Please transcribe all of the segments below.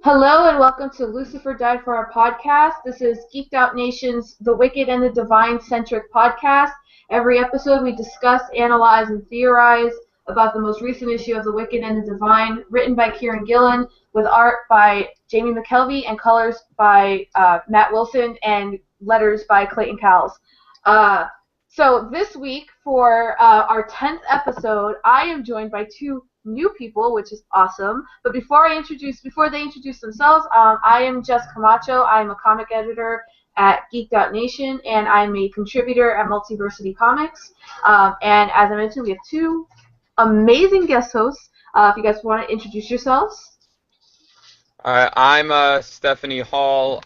Hello and welcome to Lucifer Died for Our podcast. This is Geeked Out Nation's The Wicked and the Divine centric podcast. Every episode we discuss, analyze, and theorize about the most recent issue of The Wicked and the Divine, written by Kieran Gillen, with art by Jamie McKelvey and colors by Matt Wilson and letters by Clayton Cowles. So this week for our 10th episode, I am joined by two new people, which is awesome. But before they introduce themselves, I am Jess Camacho. I'm a comic editor at Geek.Nation, and I'm a contributor at Multiversity Comics. And as I mentioned, we have two amazing guest hosts. If you guys want to introduce yourselves. I'm Stephanie Hall.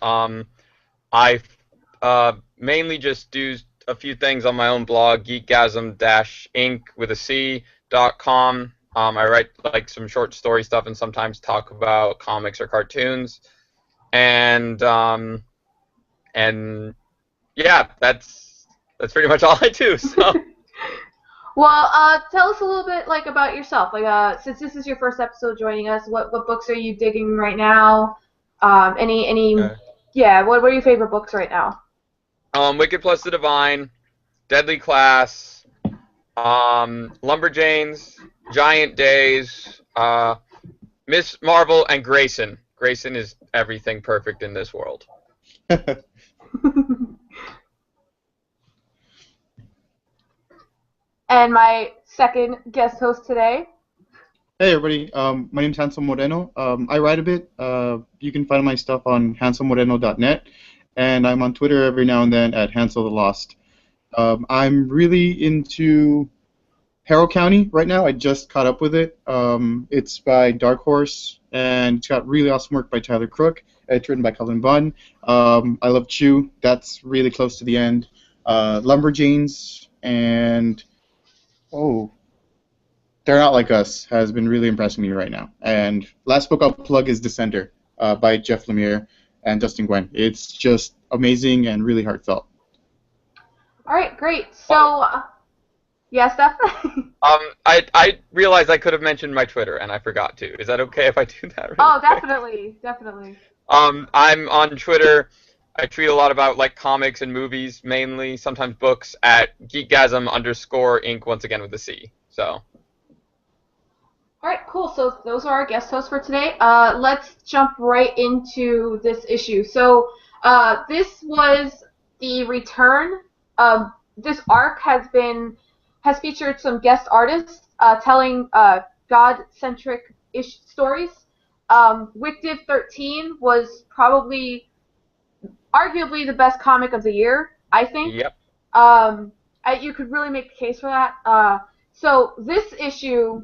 I mainly just do a few things on my own blog, geekgasm-inc with a C.com. I write like some short story stuff and sometimes talk about comics or cartoons, and yeah, that's pretty much all I do. So. Well, tell us a little bit about yourself. Since this is your first episode joining us, what books are you digging right now? What are your favorite books right now? Wicked plus the Divine, Deadly Class, Lumberjanes, Giant Days, Miss Marvel, and Grayson. Grayson is everything perfect in this world. And my second guest host today. Hey everybody, my name's Hansel Moreno. I write a bit. You can find my stuff on hanselmoreno.net, and I'm on Twitter every now and then at Hansel the Lost. I'm really into Harrow County right now. I just caught up with it. It's by Dark Horse, and it's got really awesome work by Tyler Crook. It's written by Cullen Bunn. I love Chew. That's really close to the end. Lumberjanes and They're Not Like Us has been really impressing me right now. And last book I'll plug is Descender by Jeff Lemire and Dustin Nguyen. It's just amazing and really heartfelt. All right, great. So, yeah, Steph? I realized I could have mentioned my Twitter, and I forgot to. Is that okay if I do that? Definitely. I'm on Twitter. I tweet a lot about comics and movies, mainly, sometimes books, at geekgasm_inc, once again with a C. So. All right, cool. So those are our guest hosts for today. Let's jump right into this issue. So this was the return. This arc has featured some guest artists telling God-centric stories. Wicked 13 was arguably the best comic of the year, I think. Yep. You could really make a case for that. So this issue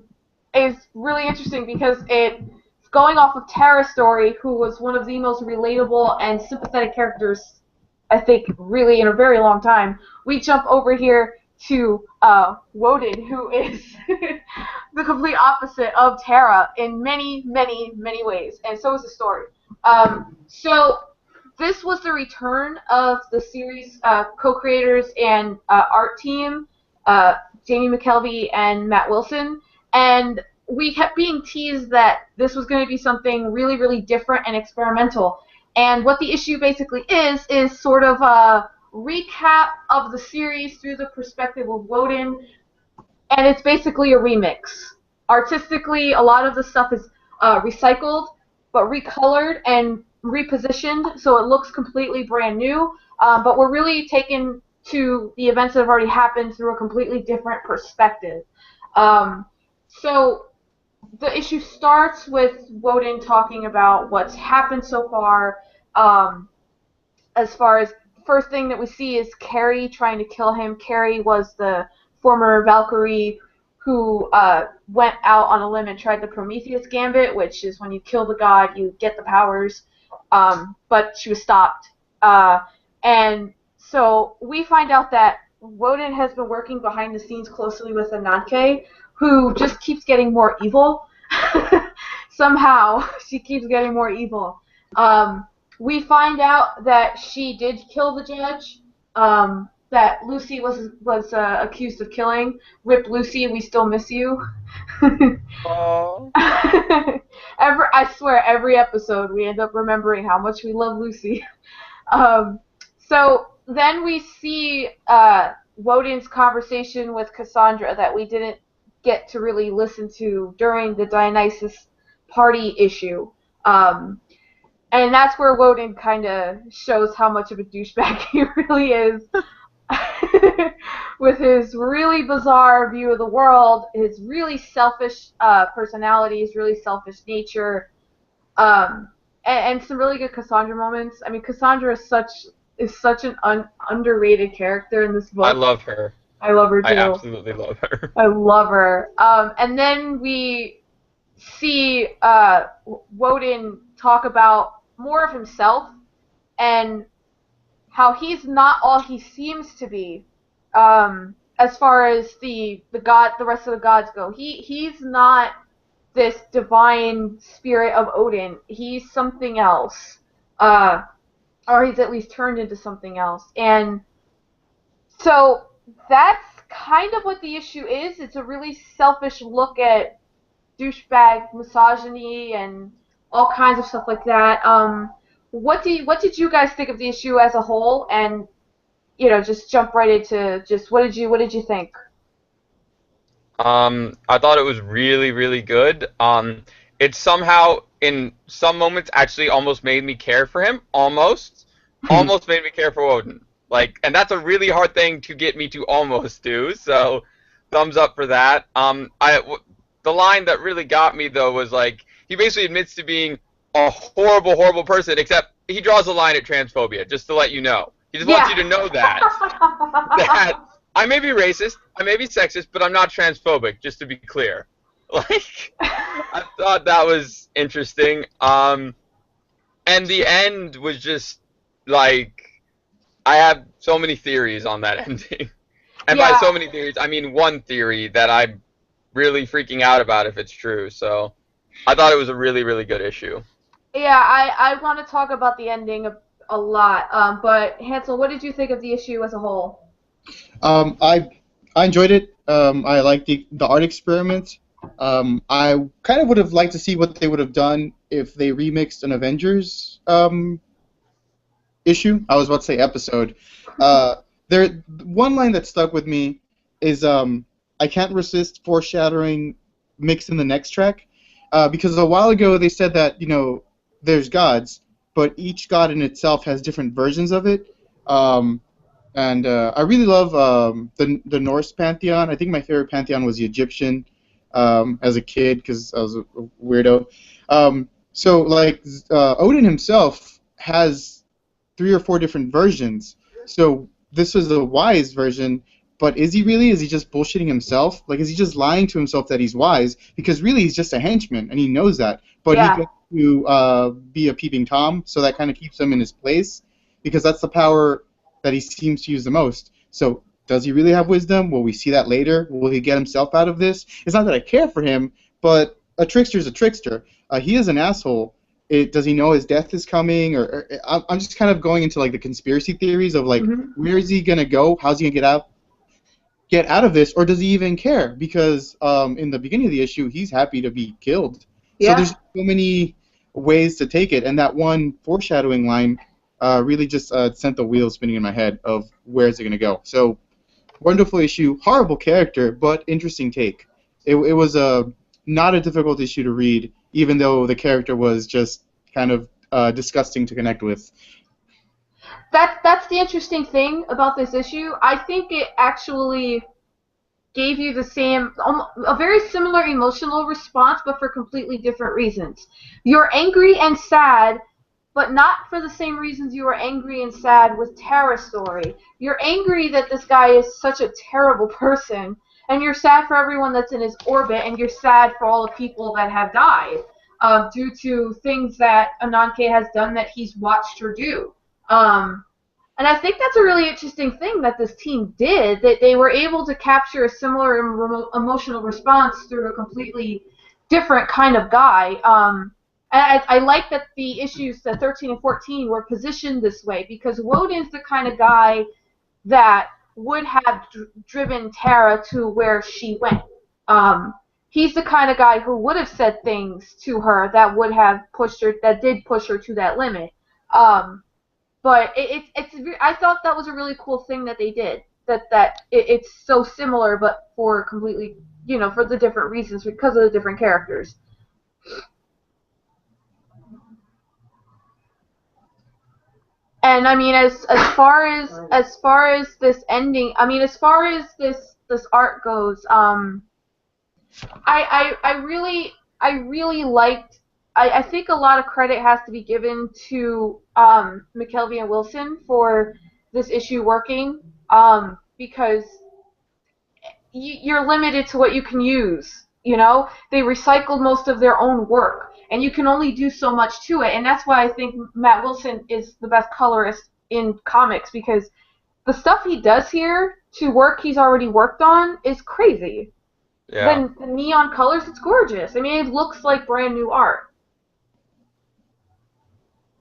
is really interesting because it's going off of Tara's story, who was one of the most relatable and sympathetic characters, I think, really in a very long time. We jump over here to Woden, who is the complete opposite of Tara in many, many, many ways, and so is the story. So this was the return of the series co-creators and art team, Jamie McKelvey and Matt Wilson, and we kept being teased that this was going to be something really, really different and experimental. And what the issue basically is sort of a recap of the series through the perspective of Woden, and it's basically a remix. Artistically, a lot of the stuff is recycled, but recolored and repositioned, so it looks completely brand new, but we're really taken to the events that have already happened through a completely different perspective. So the issue starts with Woden talking about what's happened so far. As far as the first thing that we see is Carrie trying to kill him. Carrie was the former Valkyrie who went out on a limb and tried the Prometheus Gambit, which is when you kill the god, you get the powers. But she was stopped. And so we find out that Woden has been working behind the scenes closely with Ananke, who just keeps getting more evil. Somehow, she keeps getting more evil. We find out that she did kill the judge, that Lucy was accused of killing. Rip Lucy, we still miss you. Oh. I swear, every episode we end up remembering how much we love Lucy. Um, so then we see Woden's conversation with Cassandra that we didn't get to really listen to during the Dionysus party issue. Um, and that's where Woden kind of shows how much of a douchebag he really is. With his really bizarre view of the world, his really selfish personality, his really selfish nature, and some really good Cassandra moments. I mean, Cassandra is such an underrated character in this I book. love her. I love her I too. absolutely love her. I love her. And then we see Woden talk about more of himself and how he's not all he seems to be. As far as the rest of the gods go, he's not this divine spirit of Odin. He's something else, or he's at least turned into something else. And so that's kind of what the issue is. It's a really selfish look at douchebag misogyny and all kinds of stuff like that. What did you guys think of the issue as a whole? And just jump right into just what did you think? I thought it was really, really good. It somehow, in some moments, actually almost made me care for him. Almost made me care for Odin. Like, and that's a really hard thing to get me to almost do. So, thumbs up for that. The line that really got me though was like he basically admits to being a horrible, horrible person. Except he draws a line at transphobia, just to let you know. He just wants you to know that I may be racist, I may be sexist, but I'm not transphobic, just to be clear. Like, I thought that was interesting. And the end was just, like, I have so many theories on that ending. And by so many theories, I mean one theory that I'm really freaking out about if it's true. So, I thought it was a really, really good issue. Yeah, I want to talk about the ending a lot. But Hansel, what did you think of the issue as a whole? I enjoyed it. I liked the art experiment. I kind of would have liked to see what they would have done if they remixed an Avengers issue. I was about to say episode. There, one line that stuck with me is I can't resist foreshadowing mix in the next track, because a while ago they said that there's gods, but each god in itself has different versions of it. And I really love the Norse pantheon. I think my favorite pantheon was the Egyptian as a kid because I was a weirdo. So like Odin himself has 3 or 4 different versions. So this was a wise version, but is he really? Is he just bullshitting himself? Like, is he just lying to himself that he's wise? Because really he's just a henchman, and he knows that. But he gets to be a peeping Tom, so that kind of keeps him in his place, because that's the power that he seems to use the most. So does he really have wisdom? Will we see that later? Will he get himself out of this? It's not that I care for him, but a trickster is a trickster. He is an asshole. Does he know his death is coming? Or I'm just kind of going into like the conspiracy theories of like, where is he gonna go? How's he gonna get out of this? Or does he even care? Because in the beginning of the issue, he's happy to be killed. So there's so many ways to take it, and that one foreshadowing line really just sent the wheels spinning in my head of where is it going to go. So, wonderful issue, horrible character, but interesting take. It was not a difficult issue to read, even though the character was just kind of disgusting to connect with. That's the interesting thing about this issue. I think it actually gave you a very similar emotional response, but for completely different reasons. You're angry and sad, but not for the same reasons you were angry and sad with Tara's story. You're angry that this guy is such a terrible person, and you're sad for everyone that's in his orbit, and you're sad for all the people that have died due to things that Ananke has done that he's watched her do. And I think that's a really interesting thing that this team did, that they were able to capture a similar emotional response through a completely different kind of guy. And I like that the issues, the 13 and 14, were positioned this way, because Woden's the kind of guy that would have driven Tara to where she went. He's the kind of guy who would have said things to her that would have pushed her, that did push her to that limit. But I thought that was a really cool thing that they did. It's so similar, but for completely, for the different reasons because of the different characters. And I mean, as far as this ending, I mean, as far as this art goes, I really liked. I think a lot of credit has to be given to McKelvey and Wilson for this issue working, because you're limited to what you can use. They recycled most of their own work, and you can only do so much to it. And that's why I think Matt Wilson is the best colorist in comics, because the stuff he does here to work he's already worked on is crazy. Yeah. The neon colors, it's gorgeous. I mean, it looks like brand new art.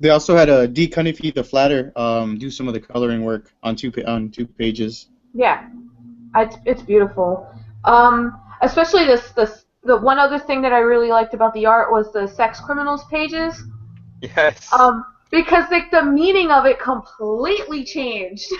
They also had D. Cunniffe the Flatter do some of the coloring work on two pages. Yeah, it's beautiful. Especially the one other thing that I really liked about the art was the sex criminals pages. Yes. Because the meaning of it completely changed.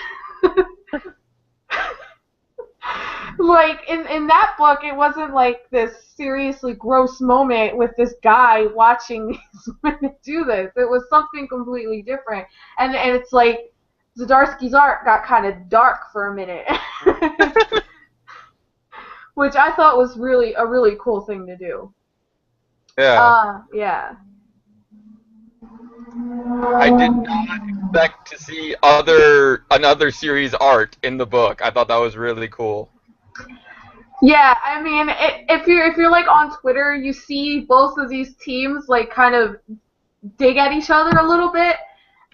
Like in that book, it wasn't like this seriously gross moment with this guy watching these women do this. It was something completely different, and it's like Zdarsky's art got kind of dark for a minute, which I thought was a really cool thing to do. Yeah. Yeah. I did not expect to see another series art in the book. I thought that was really cool. Yeah, I mean, if you're like on Twitter, you see both of these teams like kind of dig at each other a little bit.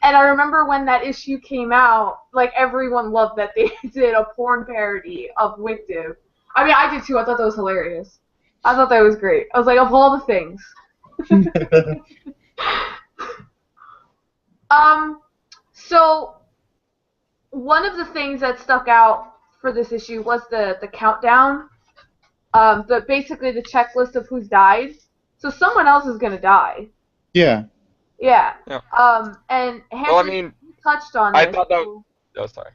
And I remember when that issue came out, like everyone loved that they did a porn parody of Wicked. I mean, I did too. I thought that was hilarious. I thought that was great. I was like, of all the things. So one of the things that stuck out for this issue was the countdown. Basically the checklist of who's died. So someone else is gonna die. Yeah. Yeah. Yeah. And Hansel, Well, I mean, you touched on this. I thought that. Oh, sorry.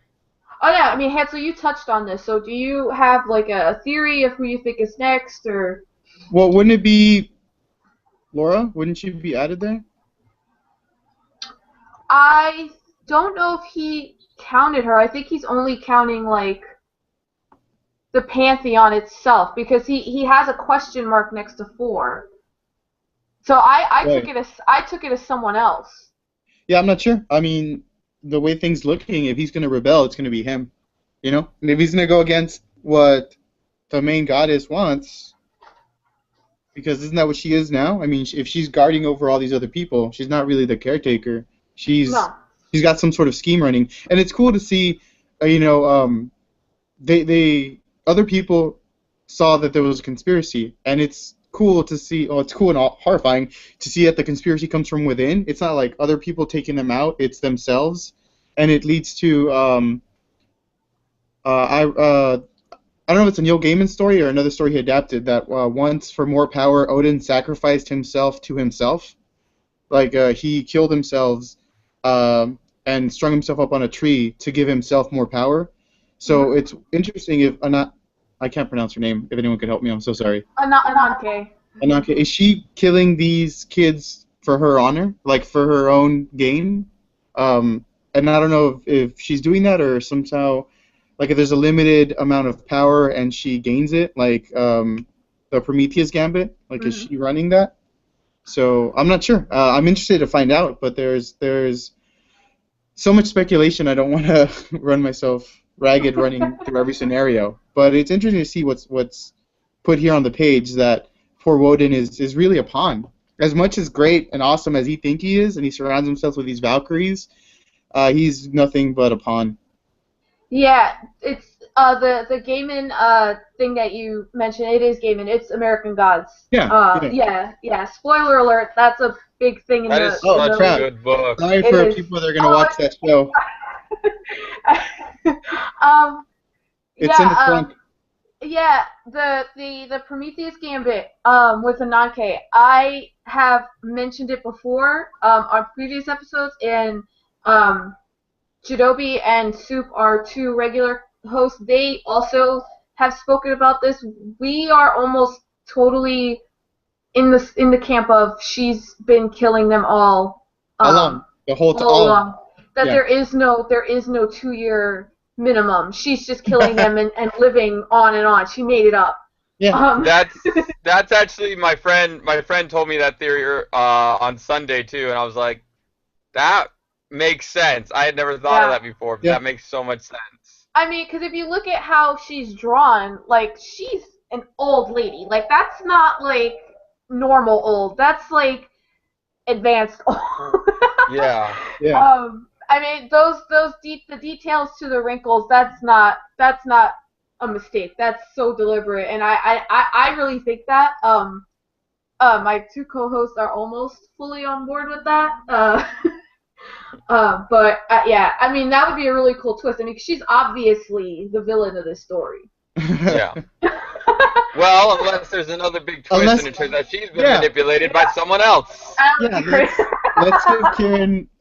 Oh yeah, I mean, Hansel, you touched on this. So do you have like a theory of who you think is next, or? Well, wouldn't it be Laura? Wouldn't she be added there? I don't know if he counted her. I think he's only counting like the Pantheon itself, because he has a question mark next to 4. So I Right. took it as someone else. Yeah, I'm not sure. I mean, the way things looking, if he's gonna rebel, it's gonna be him. And if he's gonna go against what the main goddess wants, because isn't that what she is now? I mean, if she's guarding over all these other people, she's not really the caretaker. She's No. she's got some sort of scheme running, and it's cool to see. They other people saw that there was a conspiracy, and it's cool to see. Oh, it's cool and horrifying to see that the conspiracy comes from within. It's not like other people taking them out; it's themselves, and it leads to I don't know if it's a Neil Gaiman story or another story he adapted that once for more power, Odin sacrificed himself to himself. Like he killed himself and strung himself up on a tree to give himself more power. So it's interesting if I can't pronounce her name. If anyone could help me, I'm so sorry. Ananke. Ananke, is she killing these kids for her honor, like for her own gain? And I don't know if she's doing that or somehow, like if there's a limited amount of power and she gains it, like the Prometheus Gambit, like is she running that? So I'm not sure. I'm interested to find out, but there's so much speculation. I don't want to run myself ragged running through every scenario. But it's interesting to see what's put here on the page that poor Woden is really a pawn. As much as great and awesome as he thinks he is, and he surrounds himself with these Valkyries, he's nothing but a pawn. Yeah, it's the Gaiman thing that you mentioned. It is Gaiman. It's American Gods. Yeah. Yeah. Spoiler alert. That's a big thing in That the. is such a good book. Sorry for people that are going to watch that show. It's in the Yeah, trunk. yeah, the Prometheus Gambit with Ananke. I have mentioned it before on previous episodes, and um, Jidobi and Soup are two regular hosts. They also have spoken about this. We are almost totally in the camp of she's been killing them How long? The whole time. all Oh, along. That yeah. there is no 2 year minimum. She's just killing them and living on and on. She made it up. Yeah. Um, That's actually my friend. My friend told me that theory on Sunday too, and I was like, that makes sense. I had never thought of yeah. that before, but Yeah. that makes so much sense. I mean, because if you look at how she's drawn, like she's an old lady. Like that's not like normal old. That's like advanced old. Yeah. Yeah. I mean, the details to the wrinkles. That's not a mistake. That's so deliberate, and I really think that. My two co-hosts are almost fully on board with that. But yeah, I mean that would be a really cool twist. I mean, she's obviously the villain of this story. Yeah. Well, unless there's another big twist Unless, and it turns out she's been yeah. manipulated by someone else. Yeah. That'd be great.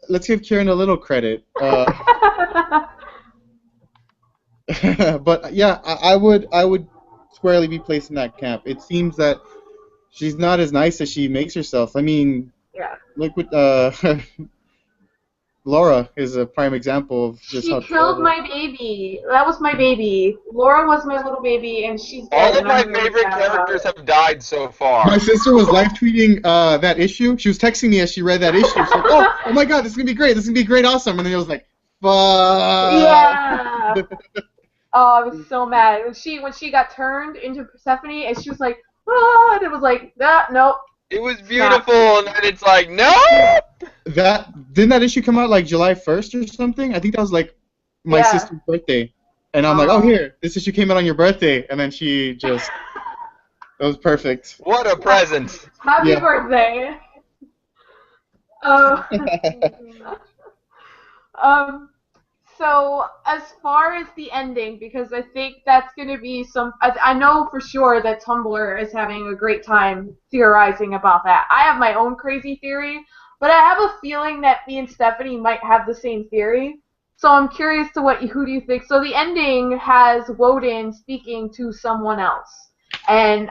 Let's give Kieran a little credit. But yeah, I would squarely be placed in that camp. It seems that she's not as nice as she makes herself. I mean, Yeah. look what Laura is a prime example of just She how killed terrible. my baby. That was my baby. Laura was my little baby, and she's dead. All of And my I'm really favorite sad about characters it. have died so far. My sister was live tweeting that issue. She was texting me as she read that issue. She's like, oh my god, this is gonna be great. This is gonna be great, awesome. And then it was like, fuck. Yeah. Oh, I was so mad when she got turned into Persephone, and she was like, ah, and it was like, ah, nope. It was beautiful, and then it's like, no! Didn't that issue come out like July 1st or something? I think that was like my Yeah. sister's birthday. And I'm like, oh here, this issue came out on your birthday, and then she just it was perfect. What a present. Happy Yeah. birthday. Oh. So as far as the ending, because I think that's going to be I know for sure that Tumblr is having a great time theorizing about that. I have my own crazy theory, but I have a feeling that me and Stephanie might have the same theory. So I'm curious to who do you think? So the ending has Woden speaking to someone else, and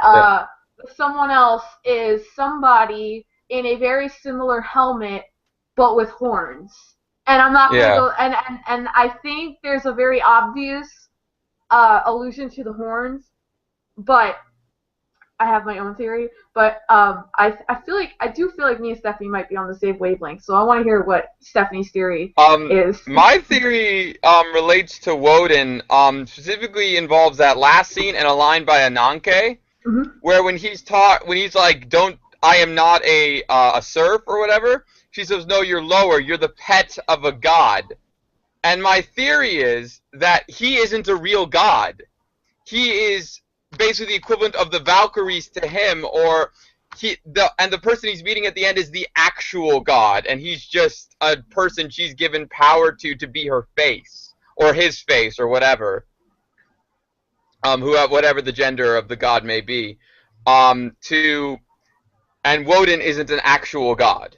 someone else is somebody in a very similar helmet, but with horns. And I'm not gonna go. And I think there's a very obvious allusion to the horns, but I have my own theory. But I do feel like me and Stephanie might be on the same wavelength. So I want to hear what Stephanie's theory is. My theory relates to Woden. Specifically involves that last scene and a line by Ananke, where when he's like, I am not a serf or whatever. She says, no, you're lower. You're the pet of a god. And my theory is that he isn't a real god. He is basically the equivalent of the Valkyries to him, or the person he's meeting at the end is the actual god, and he's just a person she's given power to be her face, or his face, or whatever. Whatever the gender of the god may be. And Woden isn't an actual god.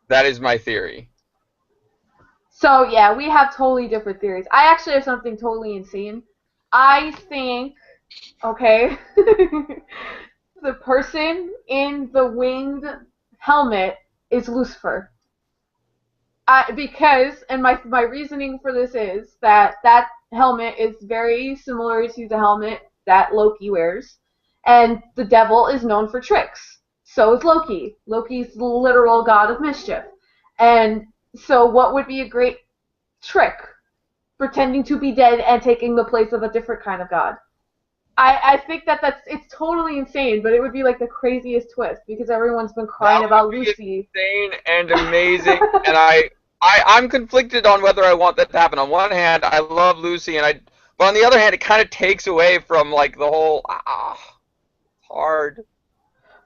That is my theory. So yeah, we have totally different theories. I actually have something totally insane. I think, okay, the person in the winged helmet is Lucifer. And my reasoning for this is that helmet is very similar to the helmet that Loki wears, and the devil is known for tricks. So is Loki. Loki's the literal god of mischief. And so what would be a great trick? Pretending to be dead and taking the place of a different kind of god. I think it's totally insane, but it would be like the craziest twist because everyone's been crying about Lucy. Insane and amazing, and I'm conflicted on whether I want that to happen. On one hand, I love Lucy, but on the other hand, it kind of takes away from like the whole hard.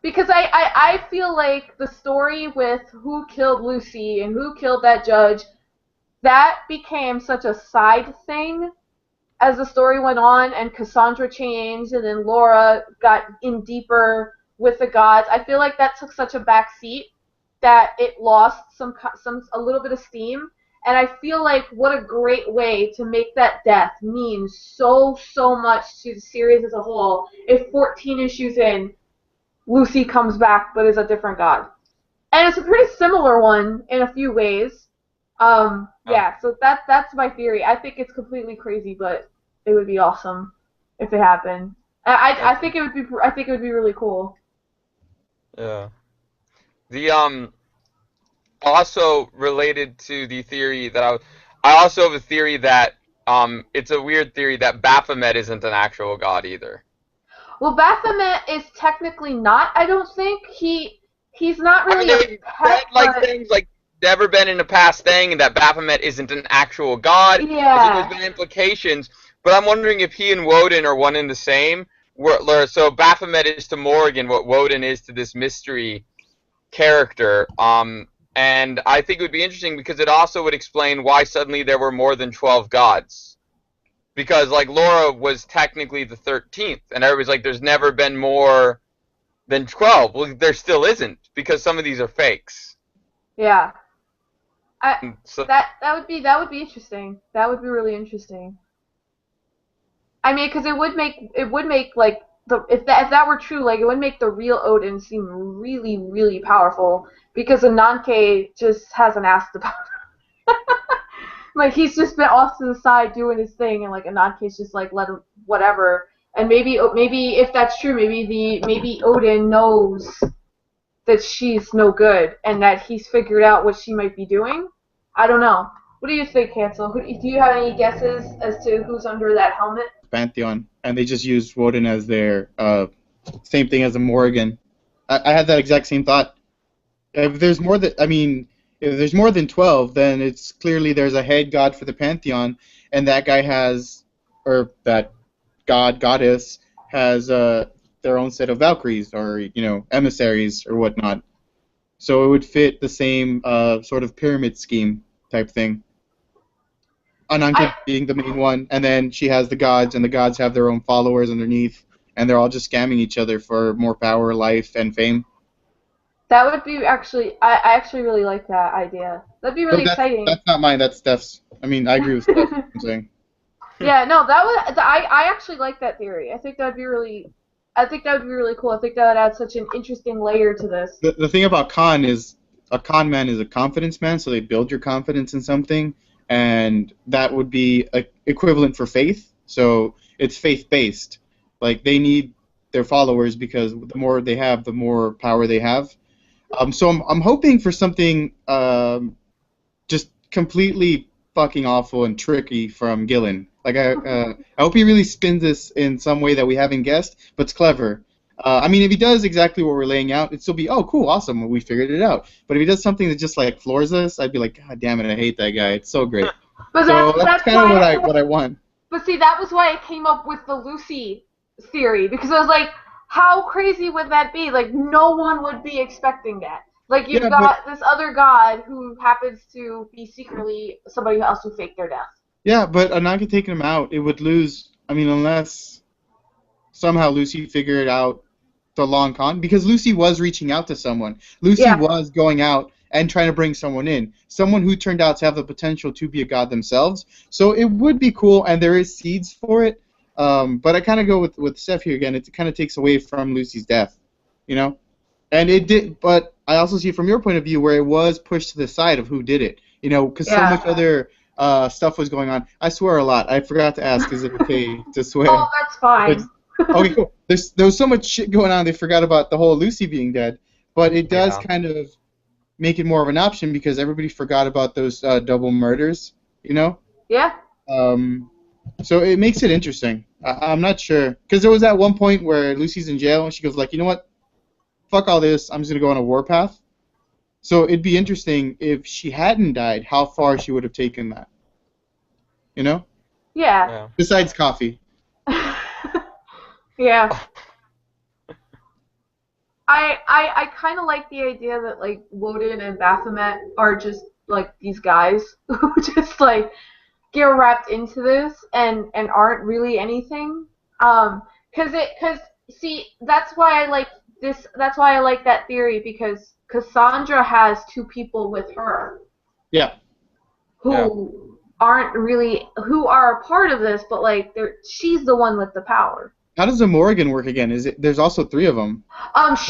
Because I feel like the story with who killed Lucy and who killed that judge, that became such a side thing as the story went on and Cassandra changed and then Laura got in deeper with the gods, I feel like that took such a back seat that it lost a little bit of steam. And I feel like what a great way to make that death mean so much to the series as a whole. If 14 issues in, Lucy comes back but is a different god. And it's a pretty similar one in a few ways. Yeah, so that's my theory. I think it's completely crazy, but it would be awesome if it happened. I think it would be really cool. Yeah. The also related to the theory that I also have a theory that it's a weird theory that Baphomet isn't an actual god either. Well, Baphomet is technically not. I don't think he's not I mean, really a they pet, said like but things like never been in a past thing, and that Baphomet isn't an actual god. I think there's yeah, been implications, but I'm wondering if he and Woden are one and the same. So Baphomet is to Morgan what Woden is to this mystery character. And I think it would be interesting because it also would explain why suddenly there were more than 12 gods. Because like Laura was technically the 13th, and everybody's like, there's never been more than 12. Well, there still isn't because some of these are fakes. yeah. I So that would be interesting. That would be really interesting. I mean, because it would make like the if that were true, like it would make the real Odin seem really powerful because Ananke just hasn't asked about it. Like he's just been off to the side doing his thing, and like Ananke's just like let him whatever. And maybe if that's true, maybe Odin knows that she's no good and that he's figured out what she might be doing. I don't know. What do you think, Hansel? Do you have any guesses as to who's under that helmet? Pantheon, and they just used Woden as their same thing as a Morrigan. I had that exact same thought. If there's more than, I mean, if there's more than 12, then it's clearly there's a head god for the Pantheon, and that guy has, or that goddess has their own set of Valkyries or emissaries or whatnot. So it would fit the same sort of pyramid scheme type thing. Ananke I being the main one, and then she has the gods, and the gods have their own followers underneath, and they're all just scamming each other for more power, life, and fame. That would be actually. I actually really like that idea. That'd be But really that's exciting. not mine. That's Steph's. I mean, I agree with Steph. I'm saying Yeah, no, that would. I actually like that theory. I think that would be really. I think that would be really cool. I think that would add such an interesting layer to this. the thing about con is a con man is a confidence man, so they build your confidence in something, and that would be equivalent for faith. So it's faith based. Like they need their followers because the more they have, the more power they have. So I'm hoping for something just completely fucking awful and tricky from Gillen. Like I hope he really spins this in some way that we haven't guessed, but it's clever. I mean, if he does exactly what we're laying out, it'd still be, oh, cool, awesome, we figured it out. But if he does something that just like floors us, I'd be like, God damn it, I hate that guy. It's so great. But So that's that's kind of why. what I want. But see, that was why I came up with the Lucy theory because I was like, how crazy would that be? Like, no one would be expecting that. Like, you've Yeah, but got this other god who happens to be secretly somebody else who faked their death. Ananke taking him out, it would lose. I mean, unless somehow Lucy figured out the long con, because Lucy was reaching out to someone. Lucy Yeah. was going out and trying to bring someone in, someone who turned out to have the potential to be a god themselves. So it would be cool, and there is seeds for it. But I kind of go with Steph here again. It kind of takes away from Lucy's death, you know. And it did, but I also see it from your point of view where it was pushed to the side of who did it, because so much Yeah. other stuff was going on. I swear a lot. I forgot to ask, is it okay to Oh, swear? that's fine. Okay, cool. There was so much shit going on. They forgot about the whole Lucy being dead, but it does yeah, kind of make it more of an option because everybody forgot about those double murders. You know. Yeah. Um, so it makes it interesting. I'm not sure because there was that one point where Lucy's in jail and she goes like, you know what? Fuck all this. I'm just gonna go on a warpath. So it'd be interesting if she hadn't died, how far she would have taken that. You know. Yeah. yeah. Besides coffee. Yeah. I kind of like the idea that like Woden and Baphomet are just like these guys who just like get wrapped into this and aren't really anything. Cause see, that's why I like this. That's why I like that theory, because Cassandra has two people with her Yeah. Yeah. who are a part of this, but like she's the one with the power. How does the Morrigan work again? Is it? There's also three of them.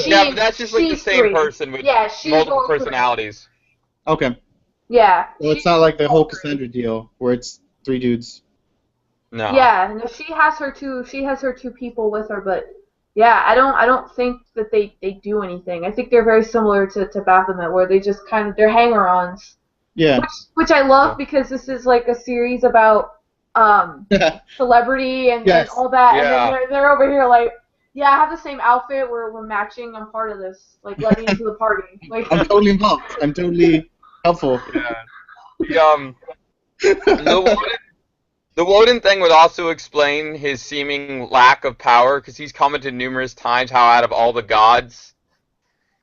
Yeah, but that's just like the She's same three. person with Yeah, she's multiple all three. personalities. Okay. Yeah, So it's she's not like the whole all three. Cassandra deal where it's three dudes. No. Yeah, no, she has her two. She has her two people with her, but yeah, I don't think that they do anything. I think they're very similar to Baphomet, where they just kind of they're hanger-ons, Yeah. which I love Yeah. because this is like a series about celebrity and Yes. all that, and then Yeah. they're over here like, yeah, I have the same outfit. We're matching. I'm part of this. Like, let me into the party. Like, I'm totally involved. I'm totally helpful. Yeah. The Woden thing would also explain his seeming lack of power, because he's commented numerous times how out of all the gods,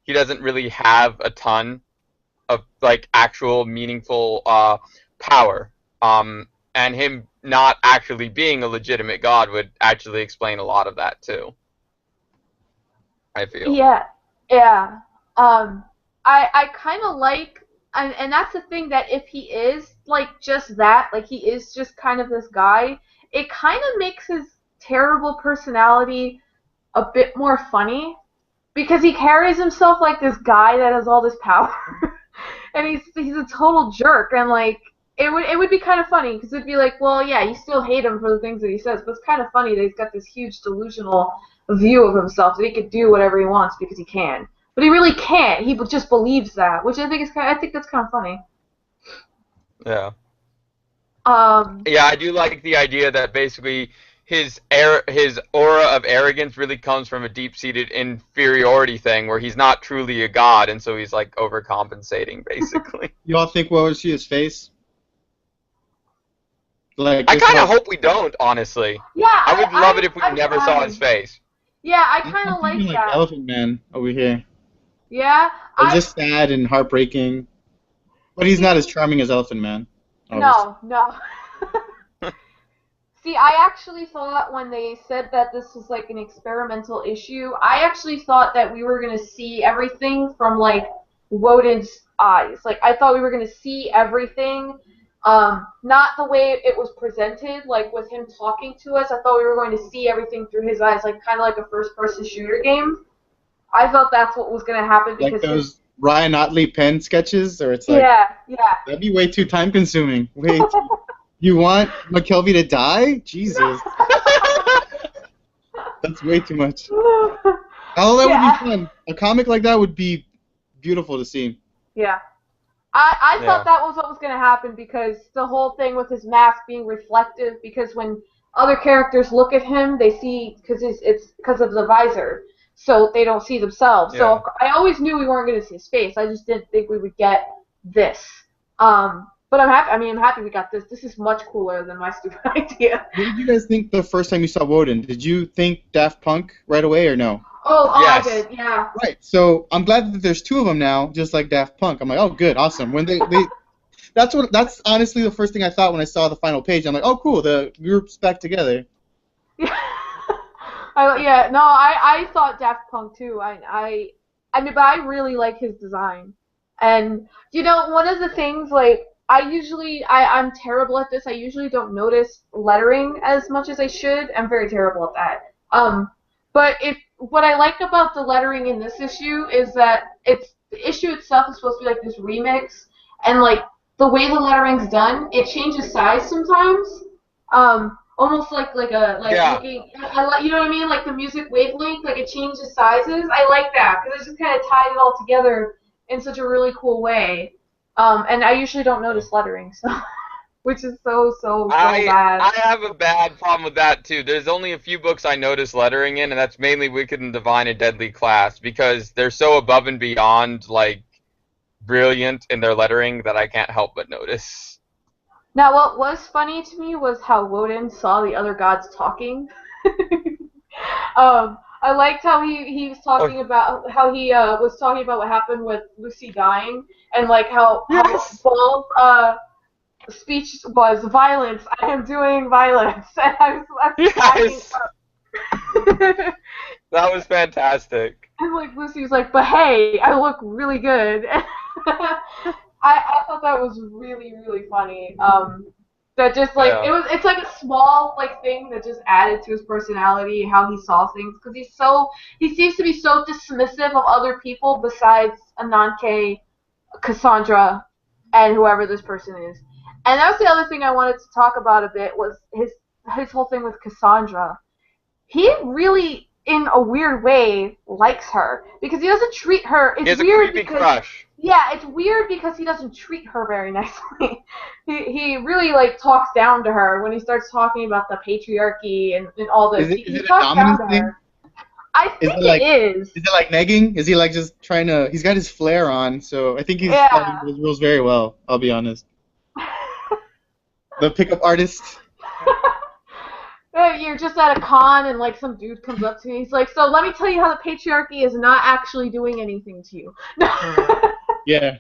he doesn't really have a ton of like actual meaningful power. And him not actually being a legitimate god would actually explain a lot of that too. I feel. yeah, yeah. I kind of like, and that's the thing, that if he is like just that, like he is just kind of this guy, it kind of makes his terrible personality a bit more funny, because he carries himself like this guy that has all this power, and he's a total jerk, and like it would be kind of funny, because it'd be like, well, yeah, you still hate him for the things that he says, but it's kind of funny that he's got this huge delusional view of himself that he could do whatever he wants because he can, but he really can't. He just believes that, which I think that's kind of funny. Yeah. Um, Yeah, I do like the idea that basically his aura of arrogance really comes from a deep-seated inferiority thing where he's not truly a god, and so he's like overcompensating basically. You all think we'll ever see his face? Like I just kind of how hope we don't, honestly. yeah, I would love it if we I'm never saw his fine. face. Yeah, I kind I'm of thinking like like that. Elephant Man over here. Yeah, It's I just sad and heartbreaking. But he's not as see. charming as Elephant Man, obviously. No, no. See, I actually thought when they said that this was like an experimental issue, I actually thought that we were gonna see everything from like Woden's eyes. Like I thought we were gonna see everything, not the way it was presented, like with him talking to us. I thought we were going to see everything through his eyes, like kind of like a first-person shooter game. I thought that's what was gonna happen Like because his. those Ryan Otley pen sketches, or it's like, Yeah, yeah. that'd be way too time consuming. Wait, you want McKelvey to die? Jesus, that's way too much. Oh, that would Yeah, be fun. A comic like that would be beautiful to see. yeah. I Yeah. thought that was what was going to happen, because the whole thing with his mask being reflective, because when other characters look at him, they see, because it's because of the visor, so they don't see themselves. Yeah. So I always knew we weren't going to see his face. I just didn't think we would get this. But I'm happy. I mean, I'm happy we got this. This is much cooler than my stupid idea. What did you guys think the first time you saw Woden? Did you think Daft Punk right away or no? Oh, Yes. I did. Yeah. Right. So I'm glad that there's two of them now, just like Daft Punk. I'm like, oh, good, awesome. When they that's honestly the first thing I thought when I saw the final page. I'm like, oh, cool, the group's back together. Yeah, no, I thought Daft Punk too. I mean, but I really like his design. And one of the things, like, I'm terrible at this. I usually don't notice lettering as much as I should. I'm very terrible at that. But if what I like about the lettering in this issue is that the issue itself is supposed to be like this remix, and like the way the lettering's done, it changes size sometimes. Almost like Yeah. looking, you know what I mean? Like the music wavelength, like it changes sizes. I like that because it just kind of tied it all together in such a really cool way. And I usually don't notice lettering, so which is so bad. I have a bad problem with that too. There's only a few books I notice lettering in, and that's mainly Wicked and Divine and Deadly Class, because they're so above and beyond like brilliant in their lettering that I can't help but notice. Now, what was funny to me was how Woden saw the other gods talking. I liked how he was talking about how he was talking about what happened with Lucy dying, and like how Yes. Bald speech was violence. I am doing violence, and I was cracking Yes, up. that was fantastic. And like Lucy's like, but hey, I look really good. I thought that was really really funny. That just like Yeah. it's like a small like thing that just added to his personality, how he saw things, because he seems to be so dismissive of other people besides Ananke, Cassandra, and whoever this person is. And that was the other thing I wanted to talk about a bit was his whole thing with Cassandra. He really, in a weird way, likes her because he doesn't treat her. He It's has a weird creepy because crush. yeah, it's weird because he doesn't treat her very nicely. He really like talks down to her when he starts talking about the patriarchy and all this. Is He it a talks down dominance to thing? her. I Is think it it like is. is it like negging? Is he like just trying to? He's got his flair on, so I think he's following Yeah. those rules very well. I'll be honest. The pickup artist. You're just at a con and like some dude comes up to you. He's like, "So let me tell you how the patriarchy is not actually doing anything to you." Yeah.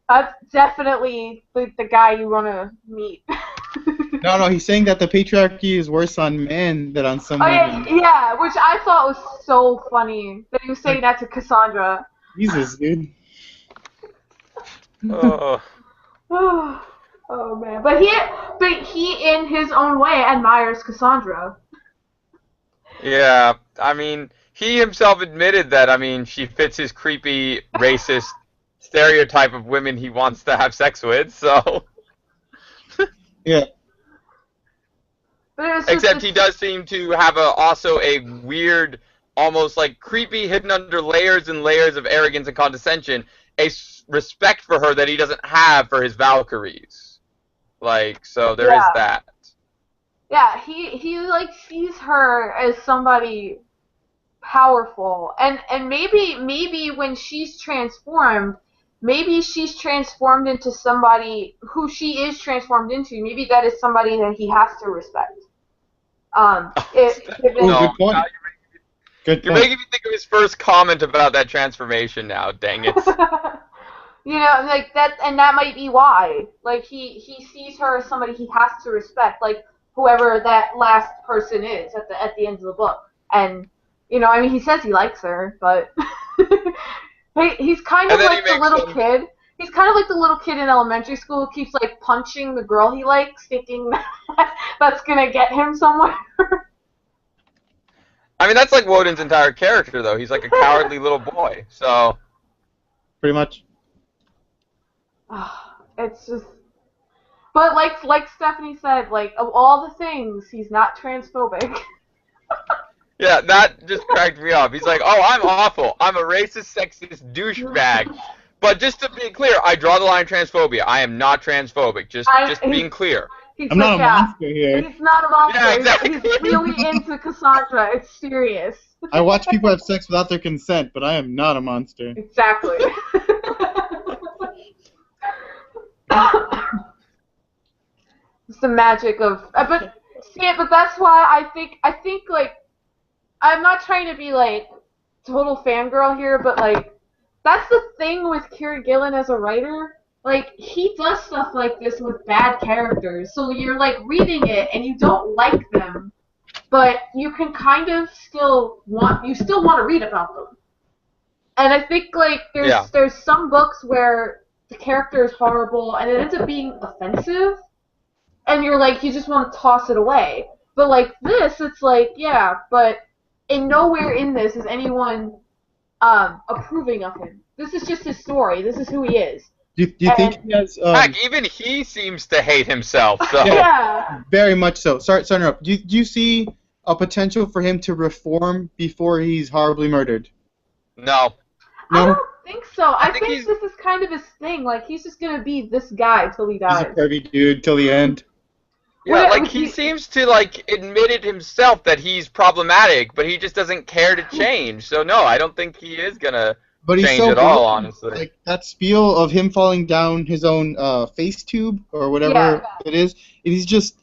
That's definitely the guy you want to meet. No, he's saying that the patriarchy is worse on men than on some Oh yeah, women. yeah, which I thought was so funny that he was saying Like, that to Cassandra. Jesus, dude. Oh, Oh man, but he in his own way admires Cassandra. yeah. I mean, he himself admitted that. I mean, she fits his creepy, racist stereotype of women he wants to have sex with. So, Yeah. But it was just except he does seem to have also a weird, almost like creepy, hidden under layers and layers of arrogance and condescension, respect for her that he doesn't have for his Valkyries. Like, so there is yeah, that. yeah. He like sees her as somebody powerful, and maybe when she's transformed, maybe she's transformed into somebody who she is transformed into. Maybe that is somebody that he has to respect. Oh, No, Given good point. Good you're point. making me think of his first comment about that transformation now. Dang it. like that, and that might be why. Like he sees her as somebody he has to respect, like whoever that last person is at the end of the book. And I mean, he says he likes her, but he's kind And of then he like the makes little some. kid. He's kind of like the little kid in elementary school who keeps like punching the girl he likes, thinking that's gonna get him somewhere. I mean, that's like Woden's entire character, though. He's like a cowardly little boy. So, Pretty much. It's just. But like Stephanie said, like of all the things, he's not transphobic. yeah, that just cracked me up. He's like, oh, I'm awful. I'm a racist, sexist douchebag. But just to be clear, I draw the line of transphobia. I am not transphobic. Just being clear. He's I'm like, not a yeah, monster here. he's not a monster. Yeah, exactly. He's really into Cassandra. It's serious. I watch people have sex without their consent, but I am not a monster. Exactly. It's the magic of, but that's why I think like I'm not trying to be like total fangirl here, but like that's the thing with Kieran Gillen as a writer. Like he does stuff like this with bad characters, so you're like reading it and you don't like them, but you can kind of still want to read about them. And I think like Yeah. there's some books where the character is horrible and it ends up being offensive, and you're like you just want to toss it away. But like this, it's like yeah, but in nowhere in this is anyone approving of him. This is just his story. This is who he is. Do you think And he has Heck, even he seems to hate himself. So, yeah, very much so? Sorry to interrupt. Do you see a potential for him to reform before he's horribly murdered? no. I No, don't think so. I think think he's- this is kind of his thing. Like he's just gonna be this guy till he he's a dies. pervy dude till the end. Yeah, Well, like he seems to like admit it himself that he's problematic, but he just doesn't care to change. So no, I don't think he is gonna But he's change so at all, broken. honestly. Like that spiel of him falling down his own face tube or whatever Yeah. it is. He's just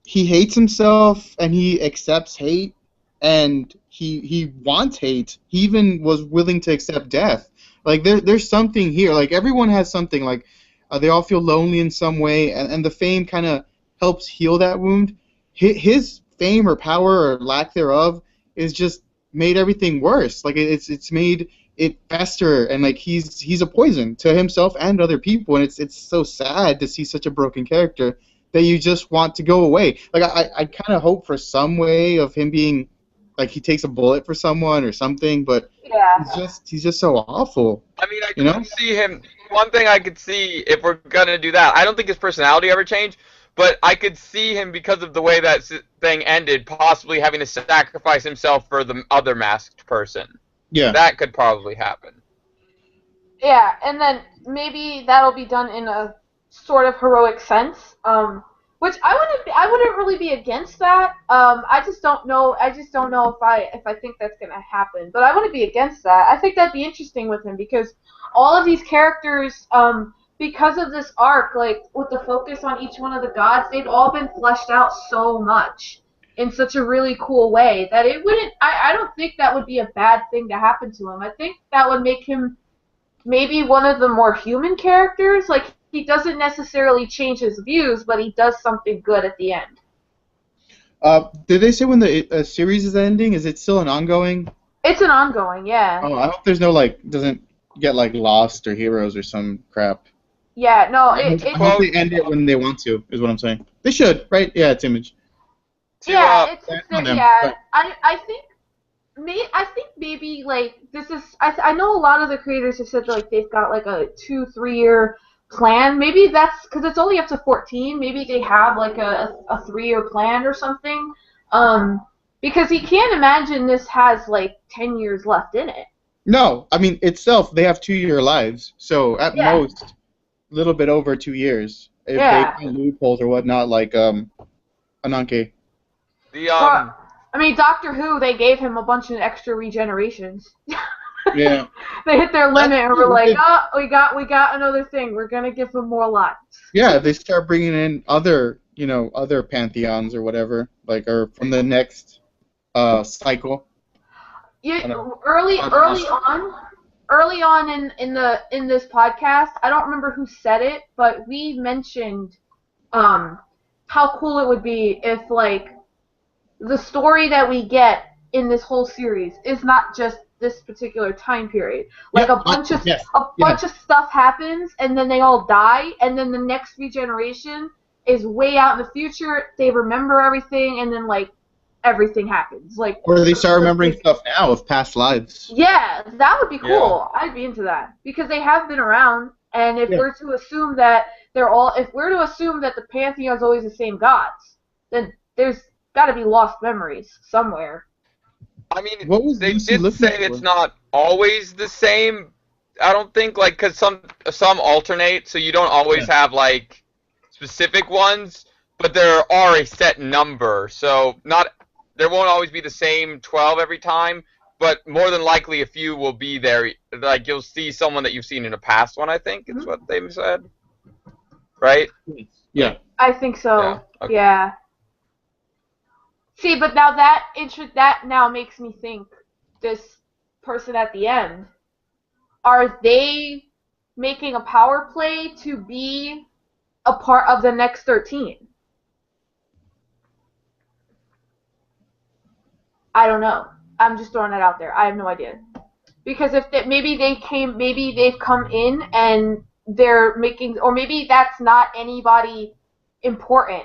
he hates himself and he accepts hate and he wants hate. He even was willing to accept death. Like there's something here. Like everyone has something. Like They all feel lonely in some way, and the fame kind of helps heal that wound. His fame or power or lack thereof is just made everything worse. Like it's made it fester, and like he's a poison to himself and other people, and it's so sad to see such a broken character that you just want to go away. Like I kind of hope for some way of him being like he takes a bullet for someone or something, but Yeah. he's just so awful. I mean, I You know? could see him. One thing I could see if we're gonna do that, I don't think his personality ever changed, but I could see him because of the way that thing ended, possibly having to sacrifice himself for the other masked person. Yeah. That could probably happen. Yeah, and then maybe that'll be done in a sort of heroic sense. Which I wouldn't really be against that. I just don't know if I think that's gonna happen. But I wouldn't be against that. I think that'd be interesting with him because all of these characters, because of this arc, like with the focus on each one of the gods, they've all been fleshed out so much in such a really cool way that it wouldn't. I don't think that would be a bad thing to happen to him. I think that would make him maybe one of the more human characters. Like, he doesn't necessarily change his views, but he does something good at the end. Did they say when the series is ending? Is it still an ongoing? It's an ongoing, yeah. Oh, I hope there's no like doesn't get like Lost or Heroes or some crap. Yeah, no, I hope they end it when they want to. Is what I'm saying. They should, right? Yeah, it's Image. yeah, that's on them, yeah. but- I think maybe like this is. I know a lot of the creators have said that, like they've got like a 2-3 year plan. Maybe that's because it's only up to 14. Maybe they have like a 3-year plan or something. Because you can't imagine this has like 10 years left in it. No, I mean itself. They have 2-year lives, so at Yeah. most, a little bit over 2 years. If Yeah. they find loopholes or whatnot, like Ananke. The Well, I mean, Doctor Who, they gave him a bunch of extra regenerations. Yeah. They hit their limit and were like, That's- oh, we got another thing. We're gonna give him more lives. Yeah, if they start bringing in other pantheons or whatever, like or from the next cycle. Early on in this podcast, I don't remember who said it, but we mentioned how cool it would be if like the story that we get in this whole series is not just this particular time period. Like Yeah, a bunch of yes, bunch of stuff happens and then they all die and then the next regeneration is way out in the future. They remember everything and then like everything happens. Like Or they start remembering stuff now of past lives. yeah, that would be cool. Yeah. I'd be into that because they have been around, and if Yeah. we're to assume that if we're to assume that the pantheon's always the same gods, then there's got to be lost memories somewhere. I mean, What was they Lucy did looking say for? it's not always the same. I don't think like because some alternate, so you don't always have like specific ones, but there are a set number. So there won't always be the same 12 every time, but more than likely a few will be there. Like you'll see someone that you've seen in a past one. I think is what they said, right? Yeah. I think so. Yeah, okay. Yeah. See, but now that now makes me think this person at the end, are they making a power play to be a part of the next 13? I don't know. I'm just throwing that out there. I have no idea. Because if maybe they've come in and they're making, or maybe that's not anybody important.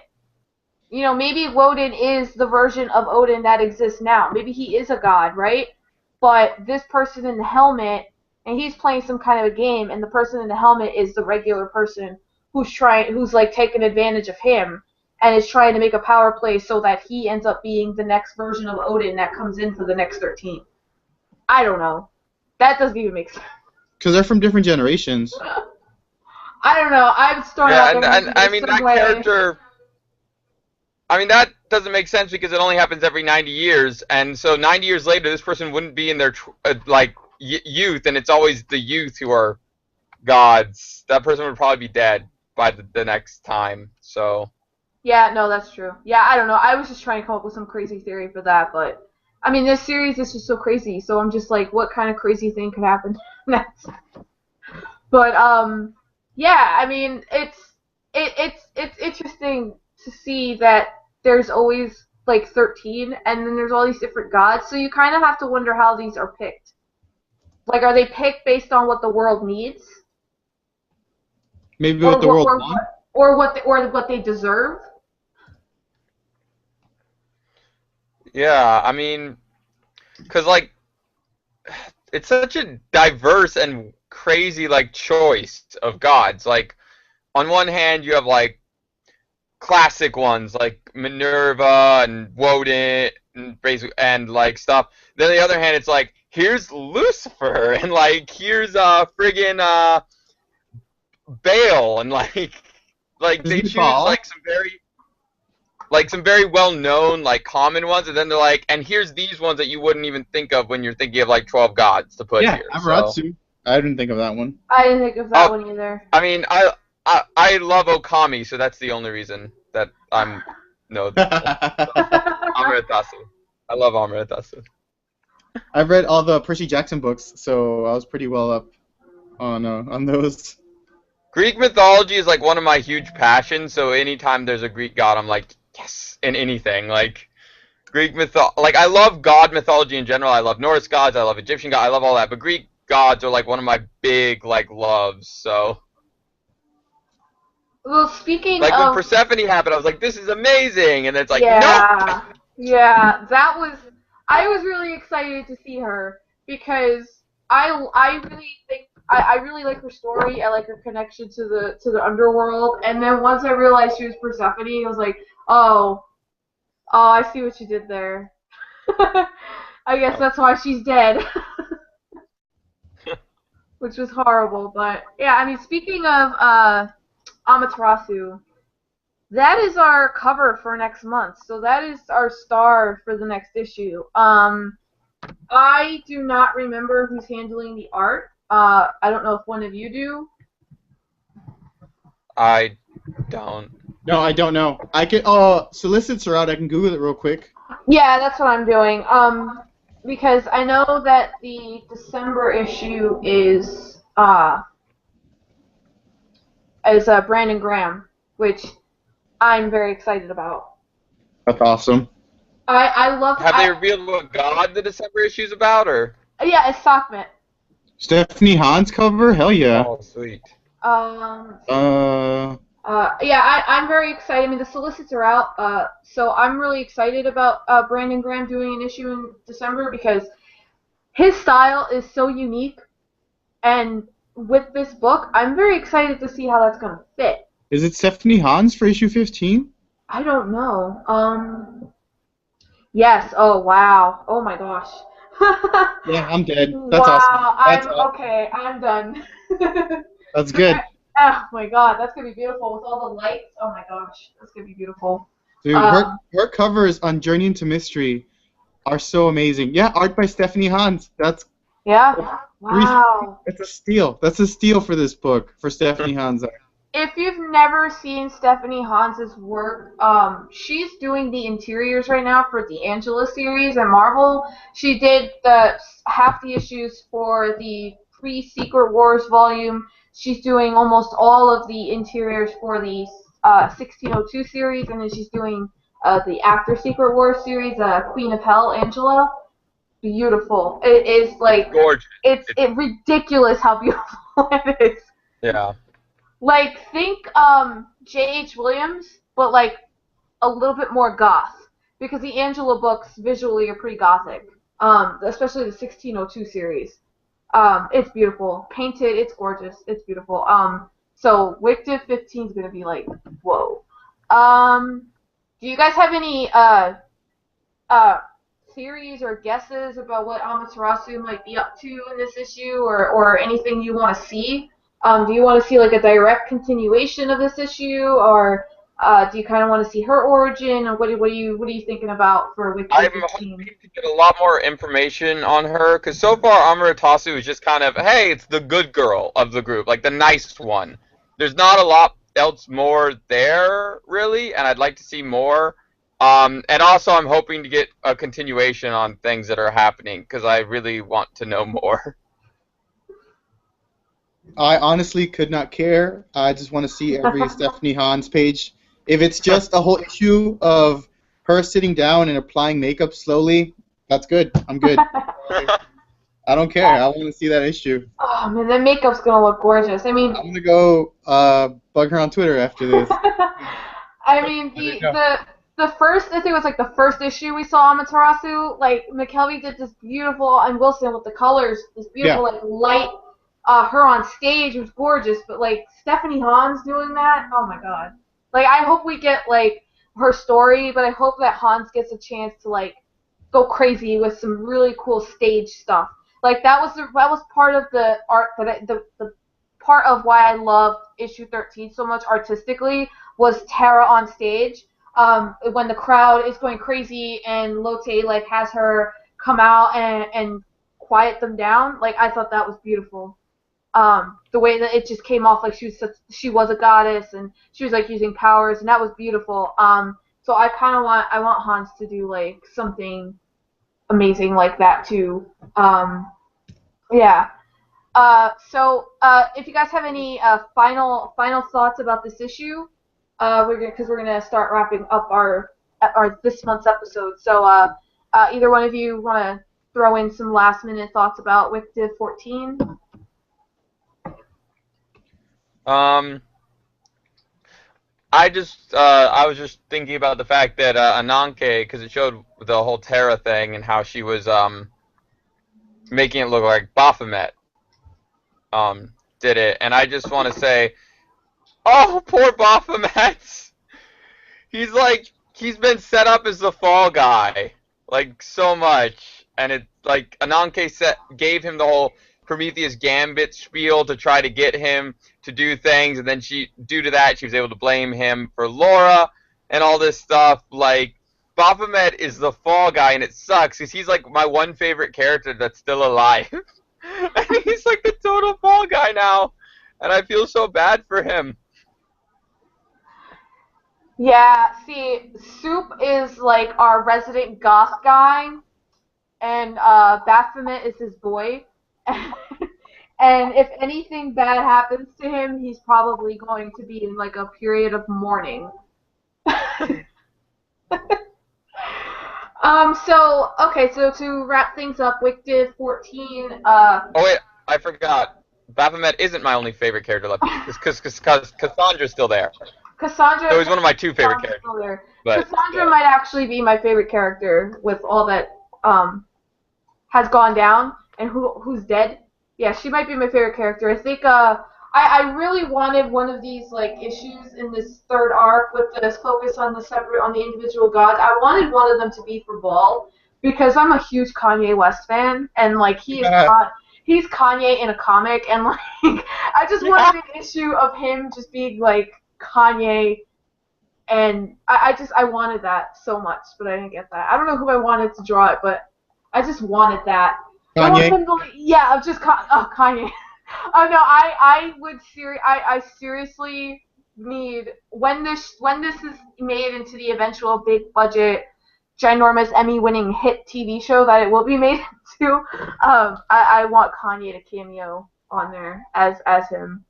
You know, maybe Woden is the version of Odin that exists now. Maybe he is a god, right? But this person in the helmet, and he's playing some kind of a game, and the person in the helmet is the regular person who's like taking advantage of him and is trying to make a power play so that he ends up being the next version of Odin that comes in for the next 13. I don't know. That doesn't even make sense. Because they're from different generations. I don't know. I'm starting Yeah, out there and I mean that character. I mean that doesn't make sense because it only happens every 90 years, and so 90 years later, this person wouldn't be in their youth, and it's always the youth who are gods. That person would probably be dead by the next time. So. Yeah, no, that's true. Yeah, I don't know. I was just trying to come up with some crazy theory for that, but I mean, this series is just so crazy. So I'm just like, what kind of crazy thing could happen next? But yeah, I mean, it's interesting to see that there's always like 13, and then there's all these different gods. So you kind of have to wonder how these are picked. Like, are they picked based on what the world needs, Maybe what or the what, world or wants. what, or what, or what they deserve? Yeah, I mean, because like it's such a diverse and crazy like choice of gods. Like on one hand, you have like classic ones like Minerva and Woden and and like stuff. Then on the other hand, it's like here's Lucifer and like here's friggin' Baal and like Is they it choose Baal? like some very well known like common ones, and then they're like, and here's these ones that you wouldn't even think of when you're thinking of like 12 gods to put Yeah, here. So Amaterasu. I didn't think of that one. I didn't think of that oh, one either. I mean I love Okami, so that's the only reason that I'm no Amaterasu. I love Amaterasu. I've read all the Percy Jackson books, so I was pretty well up on those. Greek mythology is like one of my huge passions, so anytime there's a Greek god, I'm like, yes, in anything. Like like I love god mythology in general. I love Norse gods, I love Egyptian gods, I love all that. But Greek gods are like one of my big like loves. So Well, speaking like when of, Persephone happened, I was like, this is amazing, and it's like, nope. yeah, yeah, that was. I was really excited to see her because I really think I really like her story. I like her connection to the underworld. And then once I realized she was Persephone, I was like, oh, oh, I see what you did there. I guess Oh, that's why she's dead, which was horrible. But yeah, I mean, speaking of Amaterasu, that is our cover for next month. So that is our star for the next issue. I do not remember who's handling the art. I don't know if one of you do. I don't. No, I don't know. I can. Solicits are out. I can Google it real quick. Yeah, that's what I'm doing. Because I know that the December issue is Brandon Graham, which I'm very excited about. That's awesome. I love Have they revealed what god the December issue's about, or? yeah, it's Sockman. Stephanie Hahn's cover? Hell yeah. Oh, sweet. Let's see. Uh, Yeah, I'm very excited. I mean, the solicits are out, so I'm really excited about Brandon Graham doing an issue in December because his style is so unique, and with this book, I'm very excited to see how that's gonna fit. is it Stephanie Hahn's for issue 15? I don't know. Yes. Oh wow. Oh my gosh. Yeah, I'm dead. That's awesome. Wow. That's I'm awesome. okay. I'm done. That's good. Oh my god, that's gonna be beautiful with all the lights. Oh my gosh, that's gonna be beautiful. Dude, Um, her covers on Journey into Mystery are so amazing. Yeah, art by Stephanie Hans. That's yeah. three. Wow. That's a steal. That's a steal for this book for Stephanie Hans. If you've never seen Stephanie Hans's work, she's doing the interiors right now for the Angela series and Marvel. She did the half the issues for the pre-Secret Wars volume. She's doing almost all of the interiors for the 1602 series, and then she's doing the after Secret Wars series, Queen of Hell, Angela. Beautiful. It is It's like gorgeous. It's it's ridiculous how beautiful it is. yeah. Like think J.H. Williams, but like a little bit more goth because the Angela books visually are pretty gothic. Especially the 1602 series. It's beautiful, painted. It's gorgeous. It's beautiful. So Wicked 15 is gonna be like whoa. Do you guys have any uh theories or guesses about what Amaterasu might be up to in this issue, or anything you want to see? Do you want to see like a direct continuation of this issue, or do you kind of want to see her origin, or what are you thinking about for I'm Wicked hoping 15? to get a lot more information on her, because so far Amaratasu is just kind of, hey, it's the good girl of the group, like the nice one. There's not a lot else more there, really, and I'd like to see more. And also I'm hoping to get a continuation on things that are happening, because I really want to know more. I honestly could not care. I just want to see every Stephanie Hans page. If it's just a whole issue of her sitting down and applying makeup slowly, that's good. I'm good. I don't care. I want to see that issue. Oh man, the makeup's gonna look gorgeous. I mean, I'm gonna go bug her on Twitter after this. I mean Let her know. the first, I think it was like the first issue we saw on Matarasu. Like McKelvey did this beautiful, and Wilson with the colors, this Yeah. beautiful like light. Her on stage was gorgeous, but like Stephanie Hans doing that, oh my god. Like I hope we get like her story, but I hope that Hans gets a chance to like go crazy with some really cool stage stuff. Like that was part of the art that the part of why I loved issue 13 so much artistically was Tara on stage. When the crowd is going crazy and Lotte like has her come out and quiet them down, like I thought that was beautiful. The way that it just came off like she was a goddess and she was like using powers, and that was beautiful. So I want Hans to do like something amazing like that too. Yeah. If you guys have any final thoughts about this issue, we're gonna start wrapping up our this month's episode. So either one of you want to throw in some last minute thoughts about Wick Div 14? Um, I was just thinking about the fact that Ananke, because it showed the whole Terra thing and how she was making it look like Baphomet did it, and I just want to say, oh, poor Baphomet. He's been set up as the fall guy, like so much, and it like Ananke gave him the whole Prometheus Gambit spiel to try to get him to do things, and then due to that, she was able to blame him for Laura and all this stuff. Like Baphomet is the fall guy, and it sucks because he's like my one favorite character that's still alive, and he's like the total fall guy now, and I feel so bad for him. Yeah, see, Soup is like our resident goth guy, and Baphomet is his boy. And if anything bad happens to him, he's probably going to be in like a period of mourning. So to wrap things up, Wick Div 14. Oh wait, I forgot. Baphomet isn't my only favorite character left because Cassandra's still there. Cassandra. So he's one of my two favorite characters. But Cassandra yeah. might actually be my favorite character with all that has gone down and who's dead. Yeah, she might be my favorite character. I think I really wanted one of these like issues in this third arc with this focus on the individual gods. I wanted one of them to be for Ball because I'm a huge Kanye West fan, and like he's Kanye in a comic, and like I just wanted an issue of him just being like Kanye, and I wanted that so much, but I didn't get that. I don't know who I wanted to draw it, but I just wanted that. Kanye. Yeah, I'm just Kanye. Oh no, I seriously need when this is made into the eventual big budget, ginormous Emmy-winning hit TV show that it will be made into. I want Kanye to cameo on there as him.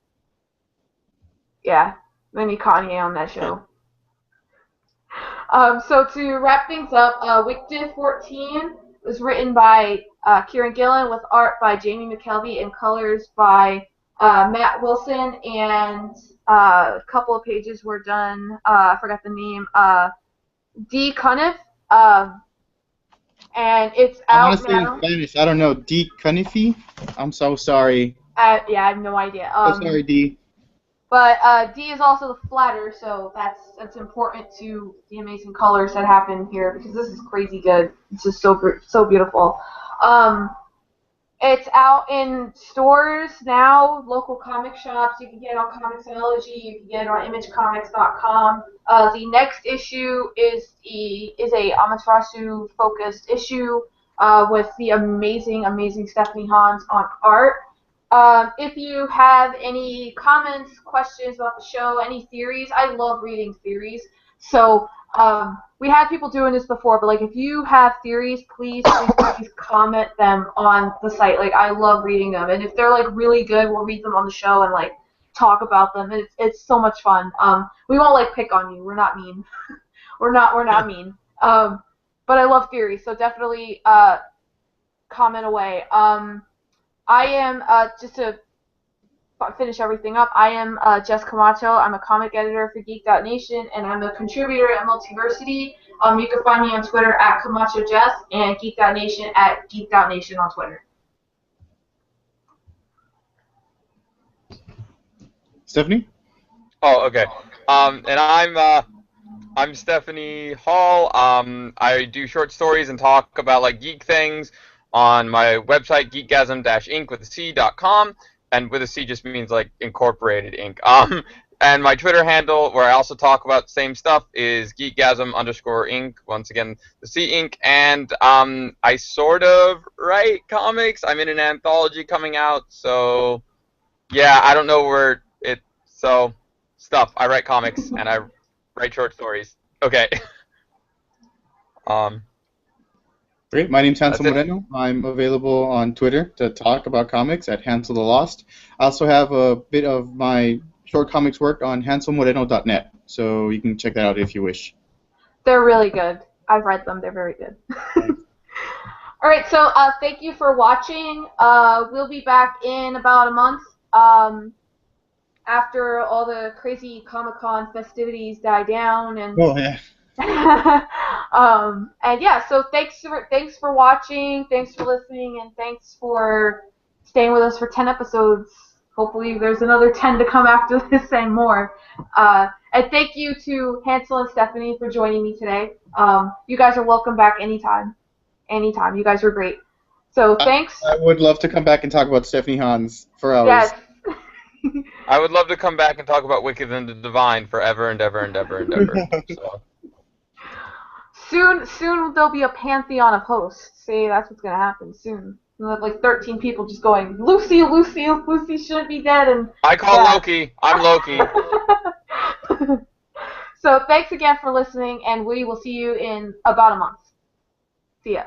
Yeah, I need Kanye on that show. So to wrap things up, Wick Div 14 was written by Kieran Gillen with art by Jamie McKelvey and colors by Matt Wilson, and a couple of pages were done, I forgot the name, D. Cuniff, and it's I out want to say it in now. Spanish. I don't know. D. Cunifi? I'm so sorry. Yeah, I have no idea. So sorry, D. But D is also the flatter, so that's important to the amazing colors that happen here because this is crazy good. It's just so beautiful. It's out in stores now, local comic shops. You can get it on Comixology. You can get it on ImageComics.com. The next issue is a Amaterasu focused issue with the amazing Stephanie Hans on art. If you have any comments, questions about the show, any theories, I love reading theories. So we had people doing this before, but like if you have theories, please comment them on the site. Like I love reading them, and if they're like really good, we'll read them on the show and like talk about them. And it's so much fun. We won't like pick on you. We're not mean. we're not mean. But I love theories, so definitely comment away. I am just to finish everything up. I am Jess Camacho. I'm a comic editor for Geek.Nation, and I'm a contributor at Multiversity. You can find me on Twitter at Camacho Jess and Geek.Nation at Geek.Nation on Twitter. Stephanie? Oh, okay. And I'm Stephanie Hall. I do short stories and talk about like geek things on my website, geekgasm-inc with a C.com, and with a C just means like incorporated ink. And my Twitter handle, where I also talk about the same stuff, is geekgasm_inc. Once again, the C ink. And I sort of write comics. I'm in an anthology coming out, so yeah, I don't know where it. So stuff. I write comics and I write short stories. Okay. um, Great. My name's that's Hansel it. Moreno. I'm available on Twitter to talk about comics at Hansel the Lost. I also have a bit of my short comics work on hanselmoreno.net, so you can check that out if you wish. They're really good. I've read them. They're very good. All right, so thank you for watching. We'll be back in about a month after all the crazy Comic-Con festivities die down, and Oh, yeah. and yeah, so thanks for watching, thanks for listening, and thanks for staying with us for 10 episodes. Hopefully there's another 10 to come after this and more. And thank you to Hansel and Stephanie for joining me today. You guys are welcome back anytime. Anytime. You guys were great. So thanks. I would love to come back and talk about Stephanie Hans for hours. Yes. I would love to come back and talk about Wicked and the Divine forever and ever and ever and ever. So. Soon there'll be a pantheon of hosts. See, that's what's gonna happen soon. We'll have like 13 people just going, Lucy shouldn't be dead, and I call Loki. I'm Loki. So thanks again for listening, and we will see you in about a month. See ya.